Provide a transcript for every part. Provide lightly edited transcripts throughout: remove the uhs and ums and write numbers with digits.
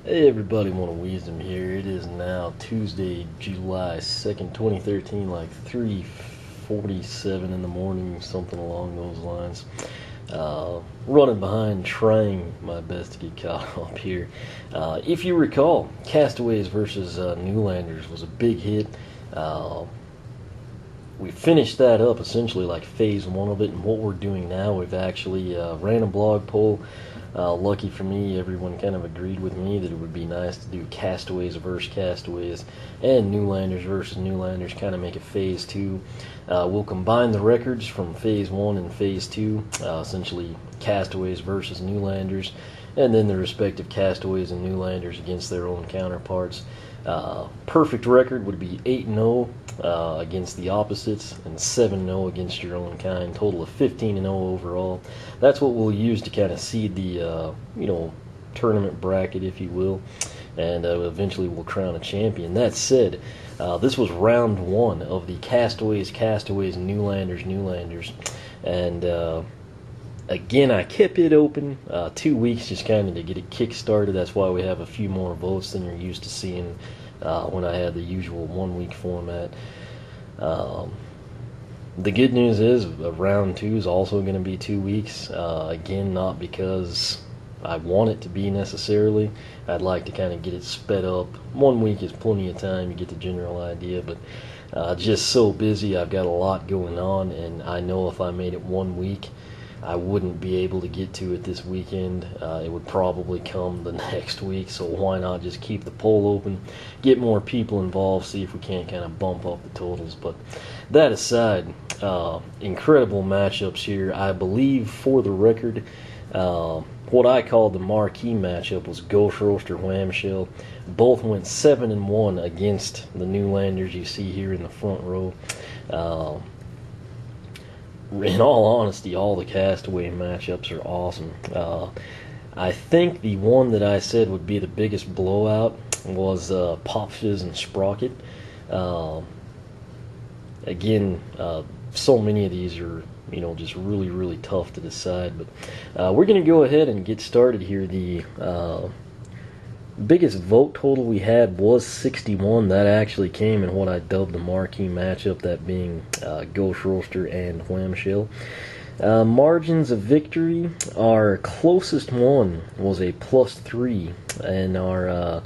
Hey everybody, One of Wisdom here. It is now Tuesday, July 2nd, 2013, like 3:47 in the morning, something along those lines. Running behind, trying my best to get caught up here. If you recall, Castaways versus Newlanders was a big hit. We finished that up essentially like phase one of it, and what we're doing now, we've actually ran a blog poll. Lucky for me, everyone kind of agreed with me that it would be nice to do Castaways versus Castaways and Newlanders versus Newlanders, kind of make it phase two. We'll combine the records from phase one and phase two, essentially Castaways versus Newlanders, and then the respective Castaways and Newlanders against their own counterparts. Perfect record would be 8-0 against the opposites and 7-0 against your own kind. Total of 15-0 overall. That's what we'll use to kind of seed the tournament bracket, if you will, and eventually we'll crown a champion. That said, this was round one of the Castaways, Newlanders, and again, I kept it open 2 weeks just kind of to get it kick-started. That's why we have a few more votes than you're used to seeing when I had the usual 1 week format. The good news is round two is also going to be 2 weeks. Again, not because I want it to be necessarily. I'd like to kind of get it sped up. 1 week is plenty of time. You get the general idea, but just so busy. I've got a lot going on, and I know if I made it 1 week, I wouldn't be able to get to it this weekend. It would probably come the next week, so why not just keep the poll open, get more people involved, see if we can't kind of bump up the totals. But that aside, incredible matchups here. I believe, for the record, what I called the marquee matchup was Ghost Roaster Wham-Shell. Both went 7-1 against the Newlanders you see here in the front row. In all honesty, all the Castaway matchups are awesome. I think the one that I said would be the biggest blowout was Pop Fizz and Sprocket. Again, so many of these are just really tough to decide. But we're going to go ahead and get started here. The biggest vote total we had was 61. That actually came in what I dubbed the marquee matchup, that being Ghost Roaster and Wham-Shell. Margins of victory, our closest one was a +3, and our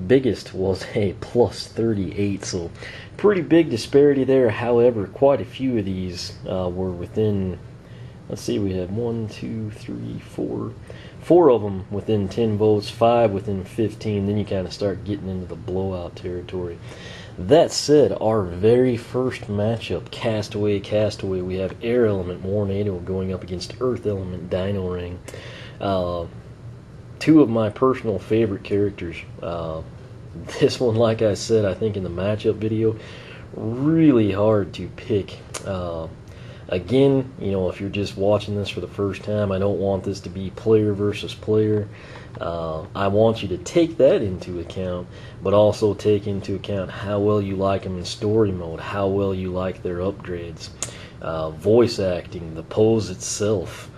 biggest was a +38, so pretty big disparity there. However, quite a few of these were within, let's see, we had 4 of them within 10 votes, 5 within 15. Then you kind of start getting into the blowout territory. That said, our very first matchup, Castaway, we have Air Element Warnado going up against Earth Element Dino-Rang. Two of my personal favorite characters. This one, like I said, I think in the matchup video, really hard to pick. Again, if you're just watching this for the first time, I don't want this to be player versus player. I want you to take that into account, but also take into account how well you like them in story mode, how well you like their upgrades, voice acting, the pose itself,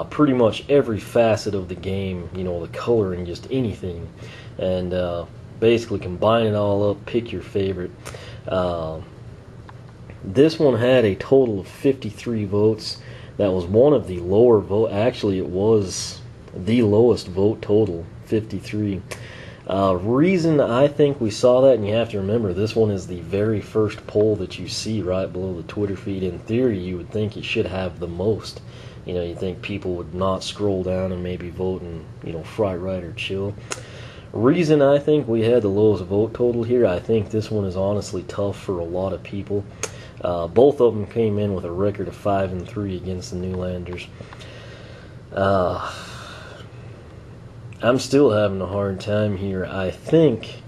pretty much every facet of the game, the coloring, just anything. And basically combine it all up, pick your favorite. This one had a total of 53 votes. That was one of the lower vote. Actually, it was the lowest vote total, 53. Reason I think we saw that, and you have to remember, this one is the very first poll that you see right below the Twitter feed. In theory, you would think it should have the most. You think people would not scroll down and maybe vote and, Fright Ride or Chill. Reason I think we had the lowest vote total here, I think this one is honestly tough for a lot of people. Both of them came in with a record of 5-3 against the Newlanders. I'm still having a hard time here. I think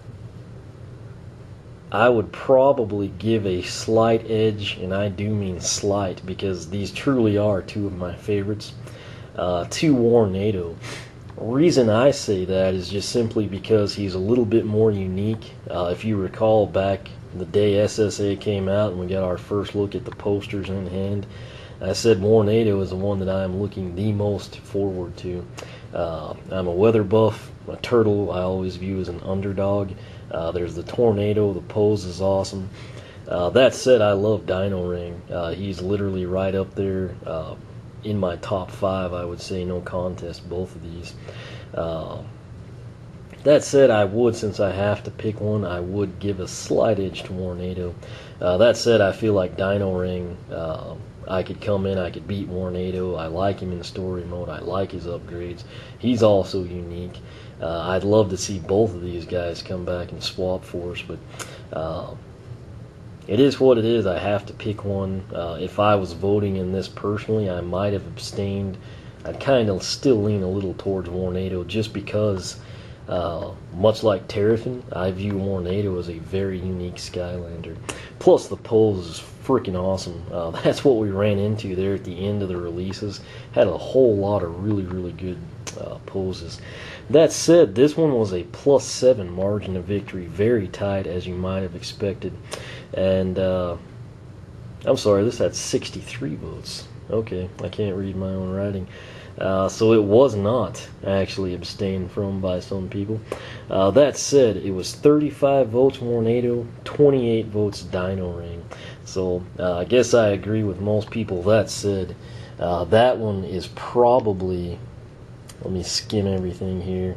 I would probably give a slight edge, and I do mean slight, because these truly are two of my favorites, to Warnado. Reason I say that is just simply because he's a little bit more unique. If you recall back the day SSA came out and we got our first look at the posters in hand, I said Warnado is the one that I'm looking the most forward to. I'm a weather buff. A turtle I always view as an underdog. There's the Tornado. The pose is awesome. That said, I love Dino-Rang. He's literally right up there in my top 5, I would say, no contest, both of these. That said, I would, since I have to pick one, I would give a slight edge to Warnado. That said, I feel like Dino-Rang, I could come in, I could beat Warnado. I like him in story mode. I like his upgrades. He's also unique. I'd love to see both of these guys come back and swap force, but it is what it is. I have to pick one. If I was voting in this personally, I might have abstained. I'd kind of still lean a little towards Warnado just because, much like Terrafin, I view Warnado as a very unique Skylander. Plus, the pose is freaking awesome. That's what we ran into there at the end of the releases. Had a whole lot of really, really good poses. That said, this one was a +7 margin of victory. Very tight, as you might have expected. And, I'm sorry, this had 63 votes. Okay, I can't read my own writing. So it was not actually abstained from by some people. That said, it was 35 votes Warnado, 28 votes Dino-Rang. So I guess I agree with most people. That said, that one is probably, let me skim everything here.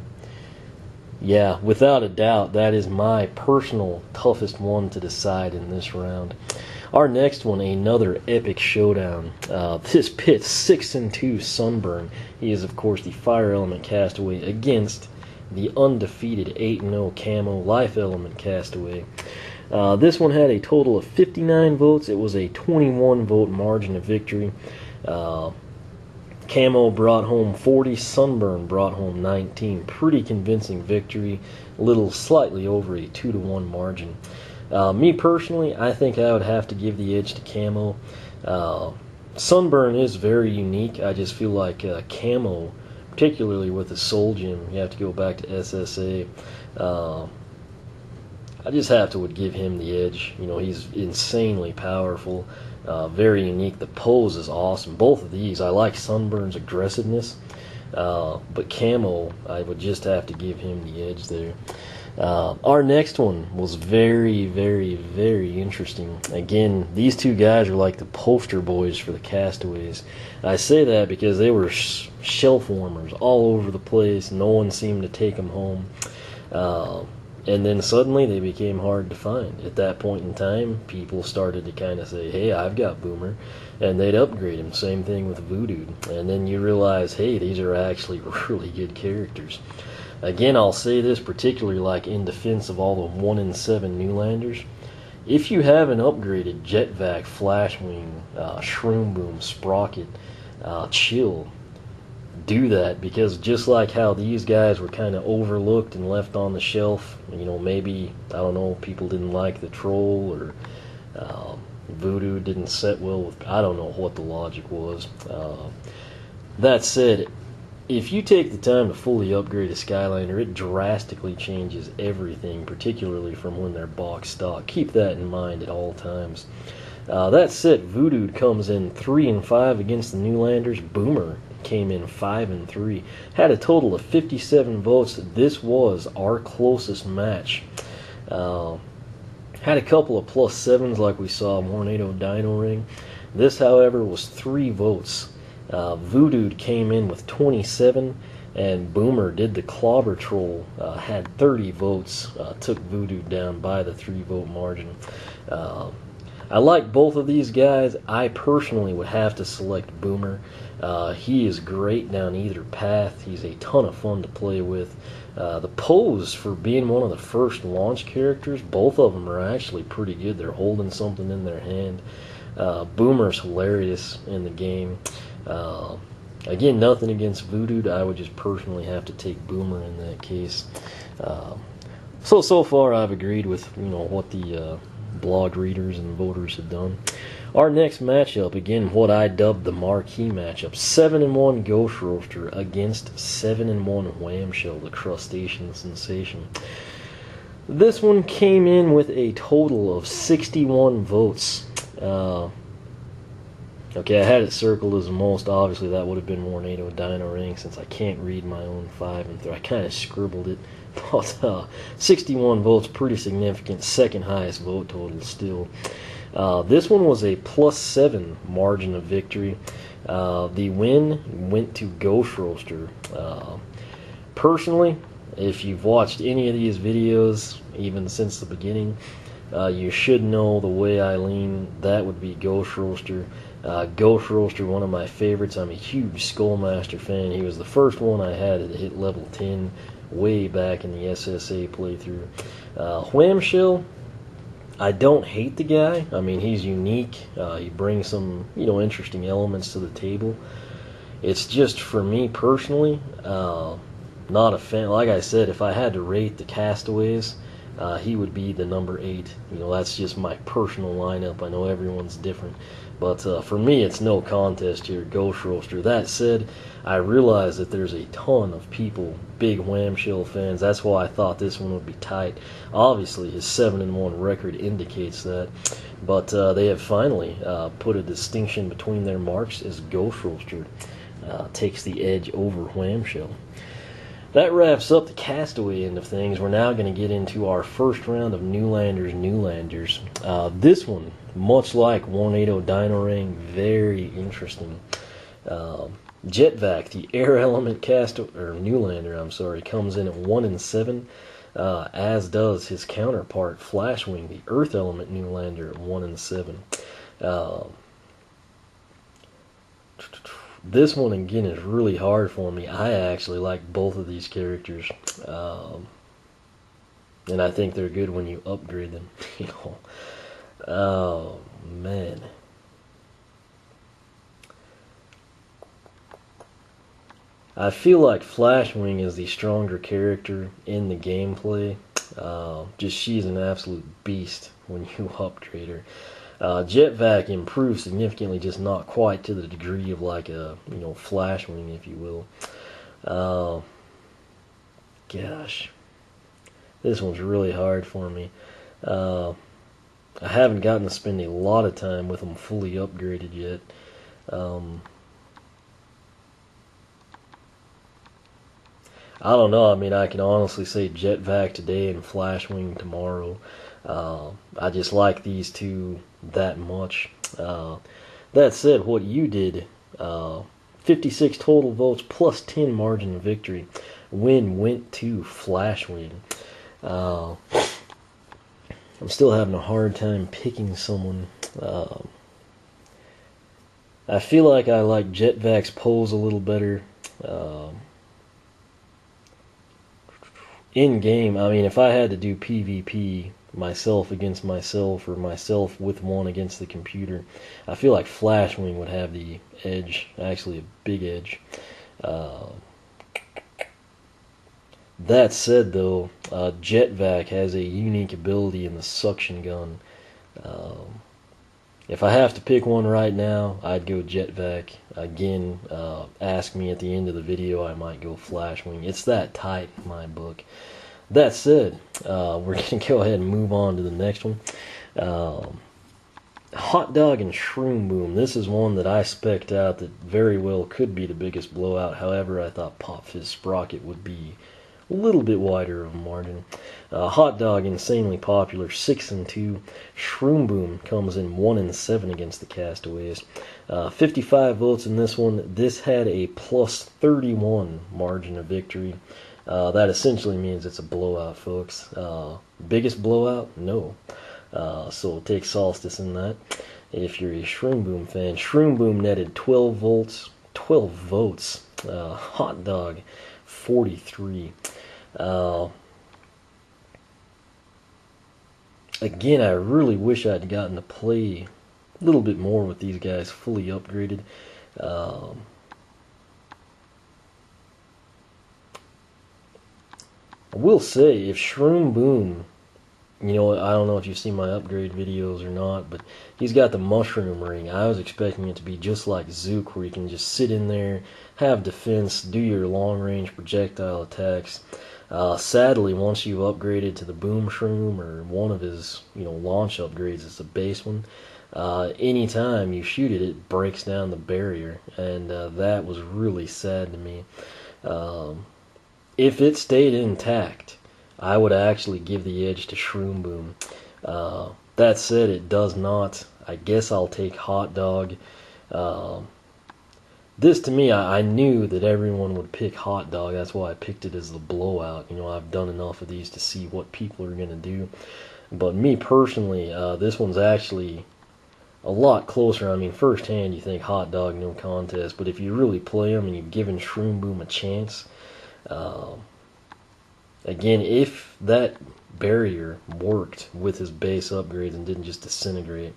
Yeah, without a doubt, that is my personal toughest one to decide in this round. Our next one, another epic showdown. This pits 6-2 Sunburn. He is, of course, the Fire Element Castaway against the undefeated 8-0 Camo Life Element Castaway. This one had a total of 59 votes. It was a 21-vote margin of victory. Camo brought home 40. Sunburn brought home 19. Pretty convincing victory. Slightly over a 2-1 margin. Me personally, I think I would have to give the edge to Camo. Sunburn is very unique. I just feel like Camo, particularly with the Soul Gem, you have to go back to SSA. I just have to give him the edge. You know, he's insanely powerful, very unique. The pose is awesome. Both of these, I like Sunburn's aggressiveness, but Camo, I would just have to give him the edge there. Our next one was very, very, very interesting. Again, these two guys are like the poster boys for the Castaways. I say that because they were shelf warmers all over the place. No one seemed to take them home. And then suddenly they became hard to find. At that point in time, people started to kind of say, hey, I've got Boomer. And they'd upgrade him. Same thing with Voodoo. And then you realize, hey, these are actually really good characters. Again, I'll say this particularly like in defense of all the 1-in-7 Newlanders. If you have an upgraded Jet-Vac, Flashwing, Shroom Boom, Sprocket, Chill, do that, because just like how these guys were kind of overlooked and left on the shelf, you know, maybe, I don't know, people didn't like the Troll, or Voodoo didn't set well with, I don't know what the logic was. That said, if you take the time to fully upgrade a Skylander, it drastically changes everything, particularly from when they're box stock. Keep that in mind at all times. That said, Voodoo comes in 3-5 against the Newlanders. Boomer came in 5-3. Had a total of 57 votes. This was our closest match. Had a couple of +7s like we saw Warnado Dino-Rang. This, however, was 3 votes. Voodoo came in with 27, and Boomer did the clobber troll, had 30 votes, took Voodoo down by the 3-vote margin. I like both of these guys. I personally would have to select Boomer. He is great down either path. He's a ton of fun to play with. The pose for being one of the first launch characters, both of them are actually pretty good. They're holding something in their hand. Boomer's hilarious in the game. Again, nothing against Voodoo. I would just personally have to take Boomer in that case. So far I've agreed with what the blog readers and voters have done. Our next matchup, again, what I dubbed the marquee matchup: 7-1 Ghost Roaster against 7-1 Wham-Shell, the crustacean sensation. This one came in with a total of 61 votes. Okay, I had it circled as the most. Obviously, that would have been Tornado Dino-Rang since I can't read my own 5 and 3. I kind of scribbled it. But 61 votes, pretty significant. Second highest vote total still. This one was a +7 margin of victory. The win went to Ghost Roaster. Personally, if you've watched any of these videos, even since the beginning, you should know the way I lean. That would be Ghost Roaster. Ghost Roaster, one of my favorites. I'm a huge Skullmaster fan. He was the first one I had to hit level 10 way back in the SSA playthrough. Wham-Shell, I don't hate the guy. I mean, he's unique. He brings some, interesting elements to the table. It's just, for me personally, not a fan. Like I said, if I had to rate the Castaways, he would be the number 8. That's just my personal lineup. I know everyone's different. But for me, it's no contest here, Ghost Roaster. That said, I realize that there's a ton of people, big Wham-Shell fans. That's why I thought this one would be tight. Obviously, his 7-1 record indicates that. But they have finally put a distinction between their marks as Ghost Roaster takes the edge over Wham-Shell. That wraps up the Castaway end of things. We're now going to get into our first round of Newlanders. This one, much like Tornado Dino-Rang, very interesting. Jet-Vac, the air element Newlander, comes in at 1-7, as does his counterpart Flashwing, the earth element Newlander, at 1-7. This one, again, is really hard for me. I actually like both of these characters. And I think they're good when you upgrade them. Oh, man. I feel like Flashwing is the stronger character in the gameplay. Just she's an absolute beast when you upgrade her. Jet-Vac improves significantly, just not quite to the degree of like a Flashwing, if you will. Gosh, this one's really hard for me. I haven't gotten to spend a lot of time with them fully upgraded yet. I don't know. I mean, I can honestly say Jet-Vac today and Flashwing tomorrow. I just like these two that much. That said, what you did, 56 total votes plus 10 margin of victory. Win went to Flashwing. I'm still having a hard time picking someone. I feel like I like Jet-Vac's pose a little better. In game, I mean, if I had to do PvP, myself against myself or myself with one against the computer, I feel like Flashwing would have the edge, actually a big edge. That said, though, Jet-Vac has a unique ability in the suction gun. If I have to pick one right now, I'd go Jet-Vac. Again, ask me at the end of the video, I might go Flashwing. It's that tight in my book. That said, we're going to go ahead and move on to the next one. Hot Dog and Shroom Boom. This is one that I spec'd out that very well could be the biggest blowout. However, I thought Pop Fizz Sprocket would be a little bit wider of a margin. Hot Dog, insanely popular, 6-2. Shroom Boom comes in 1-7 against the Castaways. 55 votes in this one. This had a +31 margin of victory. That essentially means it's a blowout, folks. Biggest blowout? No. So take Solstice in that. If you're a Shroom Boom fan, Shroom Boom netted 12 votes. Hot Dog, 43. Again, I really wish I'd gotten to play a little bit more with these guys fully upgraded. I will say, if Shroom Boom, I don't know if you've seen my upgrade videos or not, but he's got the mushroom ring. I was expecting it to be just like Zook, where you can just sit in there, have defense, do your long-range projectile attacks. Sadly, once you've upgraded to the Boom Shroom or one of his, launch upgrades, it's a base one, anytime you shoot it, it breaks down the barrier, and that was really sad to me. If it stayed intact, I would actually give the edge to Shroom Boom. That said, it does not. I guess I'll take Hot Dog. This to me, I knew that everyone would pick Hot Dog. That's why I picked it as the blowout. You know, I've done enough of these to see what people are going to do. But me personally, this one's actually a lot closer. I mean, firsthand, you think Hot Dog, no contest. But if you really play them and you've given Shroom Boom a chance, again, if that barrier worked with his base upgrades and didn't just disintegrate,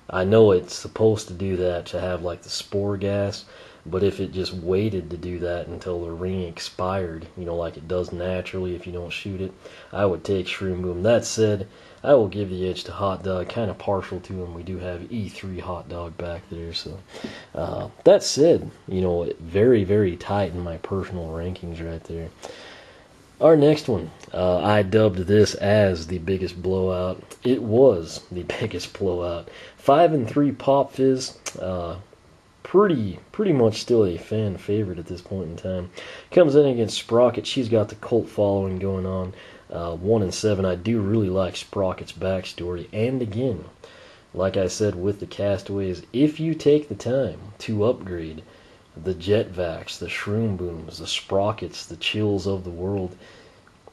I know it's supposed to do that to have like the spore gas, but if it just waited to do that until the ring expired, you know, like it does naturally if you don't shoot it, I would take Shroom Boom. That said, I will give the edge to Hot Dog, kind of partial to him. We do have E3 Hot Dog back there, so that said, you know, very, very tight in my personal rankings right there. Our next one, I dubbed this as the biggest blowout. It was the biggest blowout. 5 and 3 Pop Fizz, pretty much still a fan favorite at this point in time. Comes in against Sprocket. She's got the cult following going on. 1 and 7. I do really like Sprocket's backstory. And again, like I said with the Castaways, if you take the time to upgrade the Jet-Vacs, the Shroom Booms, the Sprockets, the Chills of the world,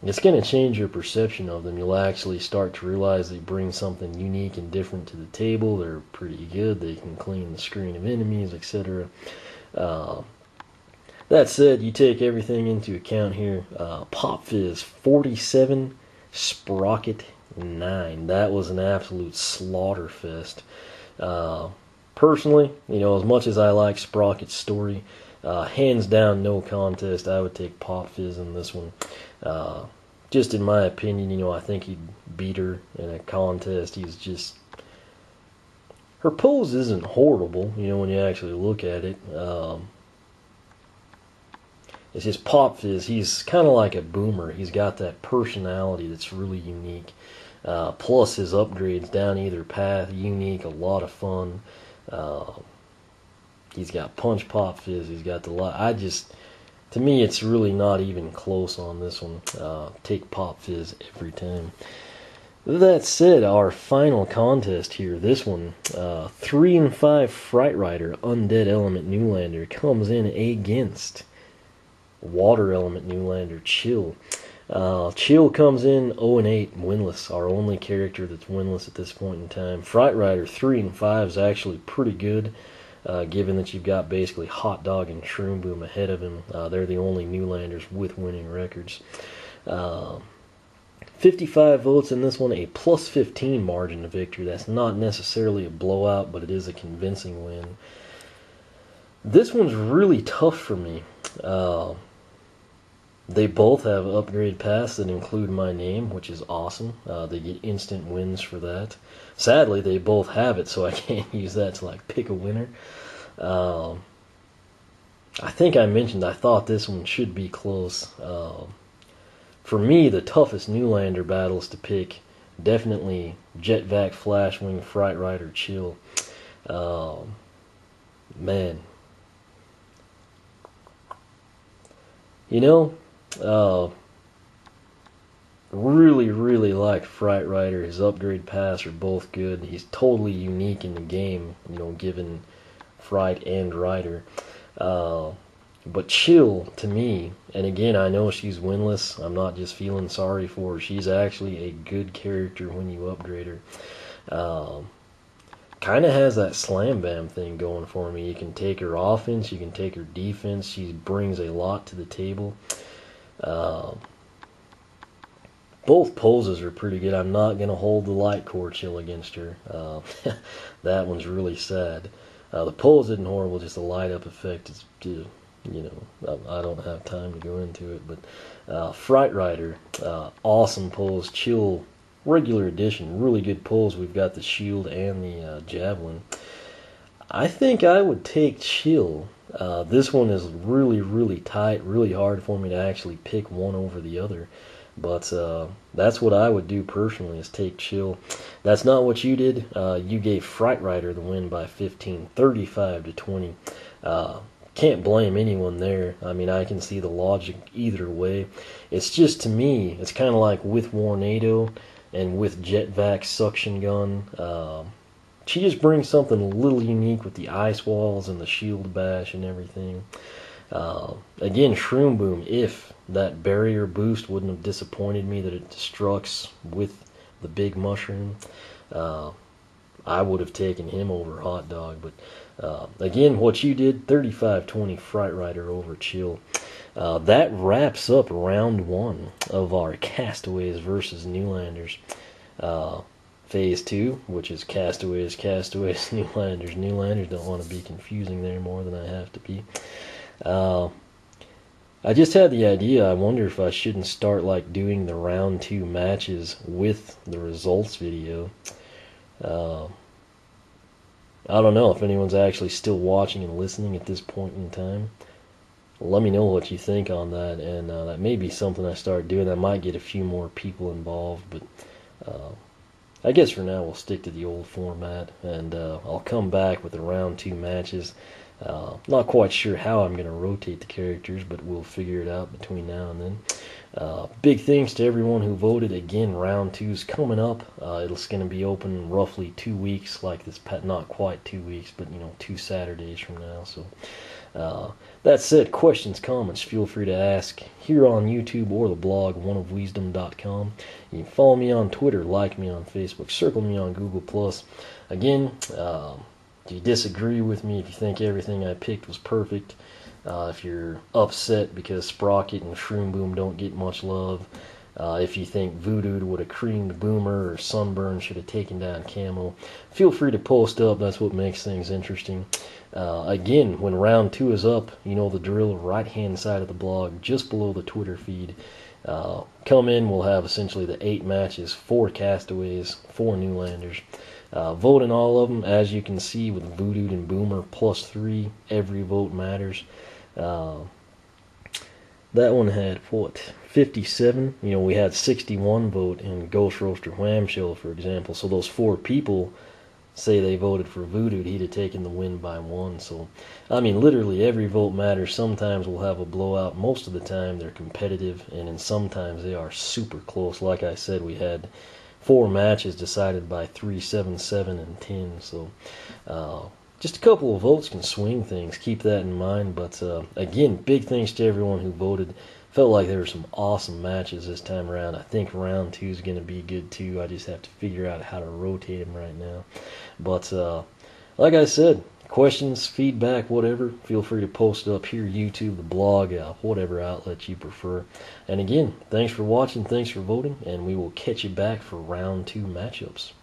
it's going to change your perception of them. You'll actually start to realize they bring something unique and different to the table. They're pretty good. They can clean the screen of enemies, etc. That said, you take everything into account here. Pop Fizz 47, Sprocket 9. That was an absolute slaughter fest. Personally, you know, as much as I like Sprocket's story, hands down, no contest, I would take Pop Fizz in this one. Just in my opinion, you know, I think he'd beat her in a contest. He's just... Her pose isn't horrible, you know, when you actually look at it. It's just Pop Fizz. He's kind of like a boomer. He's got that personality that's really unique. Plus his upgrades down either path, unique, a lot of fun. He's got Punch Pop Fizz. He's got the to me, it's really not even close on this one. Take Pop Fizz every time. That said, our final contest here, this one, 3 and 5 Fright Rider Undead Element Newlander comes in against Water Element Newlander Chill. Chill comes in 0 and 8, winless. Our only character that's winless at this point in time. Fright Rider 3 and 5 is actually pretty good, given that you've got basically Hot Dog and Shroom Boom ahead of him. They're the only Newlanders with winning records. 55 votes in this one, a plus 15 margin of victory. That's not necessarily a blowout, but it is a convincing win. This one's really tough for me. They both have upgrade paths that include my name, which is awesome. They get instant wins for that. Sadly, they both have it, so I can't use that to like pick a winner. I think I mentioned I thought this one should be close. For me, the toughest Newlander battles to pick, definitely Jet-Vac, Flashwing, Fright Rider, Chill. Man. You know, really like Fright Rider. His upgrade paths are both good. He's totally unique in the game, you know, given Fright and Rider. But Chill, to me, and again, I know she's winless. I'm not just feeling sorry for her. She's actually a good character when you upgrade her. Kind of has that slam bam thing going for me. You can take her offense, you can take her defense. She brings a lot to the table. Both poses are pretty good. I'm not going to hold the light core Chill against her. That one's really sad. The pose isn't horrible, just the light up effect is, you know, I don't have time to go into it. But Fright Rider, awesome pose. Chill, regular edition, really good pulls. We've got the shield and the javelin. I think I would take Chill. This one is really tight, really hard for me to actually pick one over the other. But that's what I would do personally, is take Chill. That's not what you did. You gave Fright Rider the win by 15, 35-20. Can't blame anyone there. I mean, I can see the logic either way. It's just, to me, it's kind of like with Warnado and with Jet-Vac suction gun. She just brings something a little unique with the ice walls and the shield bash and everything. Again, Shroom Boom, if that barrier boost wouldn't have disappointed me that it destructs with the big mushroom, I would have taken him over Hot Dog. But again, what you did, 35-20 Fright Rider over Chill. That wraps up round 1 of our Castaways versus Newlanders. Phase 2, which is Castaways, Newlanders. Newlanders, don't want to be confusing there more than I have to be. I just had the idea, I wonder if I shouldn't start like doing the round 2 matches with the results video. I don't know if anyone's actually still watching and listening at this point in time. Let me know what you think on that, and that may be something I start doing. I might get a few more people involved, but I guess for now we'll stick to the old format, and I'll come back with the round 2 matches. Not quite sure how I'm going to rotate the characters, but we'll figure it out between now and then. Big thanks to everyone who voted. Again, round 2's coming up. It's going to be open roughly 2 weeks, like this, not quite 2 weeks, but 2 Saturdays from now. So that said, questions, comments, feel free to ask here on YouTube or the blog, oneofwisdom.com. You can follow me on Twitter, like me on Facebook, circle me on Google+. Again, if you disagree with me, if you think everything I picked was perfect, if you're upset because Sprocket and Shroom Boom don't get much love, if you think Voodoo would have creamed Boomer or Sunburn should have taken down Camo, feel free to post up. That's what makes things interesting. Again, when round 2 is up, you know the drill, right hand side of the blog, just below the Twitter feed. Come in, we'll have essentially the 8 matches, 4 Castaways, 4 Newlanders. Vote in all of them, as you can see with Voodoo and Boomer +3, every vote matters. That one had, 57? We had 61 vote in Ghost Roaster Wham-Shell, for example. So those 4 people say they voted for Voodoo, he'd have taken the win by 1. So, I mean, literally every vote matters. Sometimes we'll have a blowout. Most of the time they're competitive, and then sometimes they are super close. Like I said, we had 4 matches decided by 3, 7, 7, and 10. So just a couple of votes can swing things. Keep that in mind. But again, big thanks to everyone who voted. Felt like there were some awesome matches this time around. I think round 2 is going to be good too. I just have to figure out how to rotate them right now. But like I said, questions, feedback, whatever, feel free to post it up here, YouTube, the blog, whatever outlet you prefer. And again, thanks for watching, thanks for voting, and we will catch you back for round 2 matchups.